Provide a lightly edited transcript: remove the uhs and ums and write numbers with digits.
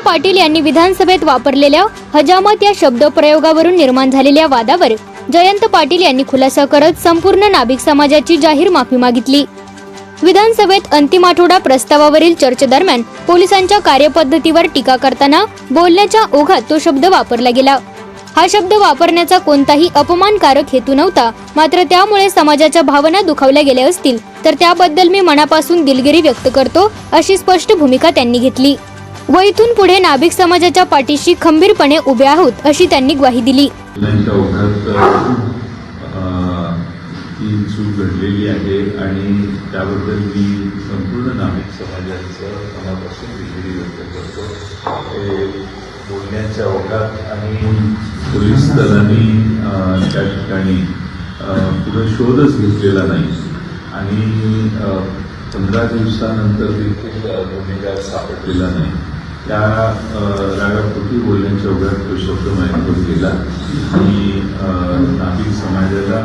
पाटील यांनी विधानसभेत वापरलेल्या हजामत या शब्दप्रयोगावरून निर्माण झालेल्या वादावर जयंत पाटील यांनी खुलासा करत संपूर्ण नाभिक समाजाची जाहीर माफी मागितली। विधानसभेत अंतिम आठवडा प्रस्तावावरील चर्चेदरम्यान पोलिसांच्या कार्यपद्धतीवर टीका करताना बोलण्याच्या ओघात तो शब्द वापरला गेला। हा शब्द वापरण्याचा कोणताही अपमानकारक हेतू नव्हता, मात्र त्यामुळे समाजाच्या भावना दुखावल्या गेल्या असतील तर त्याबद्दल मी मनापासून दिलगिरी व्यक्त करतो, अशी स्पष्ट भूमिका त्यांनी घेतली व इथून पुढे नाभिक समाजाच्या पाठीशी खंबीरपणे उभे आहोत, अशी त्यांनी ग्वाही दिली। ही चूक घडलेली आहे आणि त्याबद्दल मी संपूर्ण नाभिक समाजाचं मनापासून दिलगिरी व्यक्त करतो। बोलण्याच्या ओघात आणि पोलीस दलांनी त्या ठिकाणी पुढे शोधच घेतलेला नाही आणि 15 दिवसानंतर देखील गुन्हेगार सापडलेला नाही। त्या रागापोटी बोलण्याच्या ओघात तो शब्द माझ्याकडून गेला आणि नाभिक समाजाला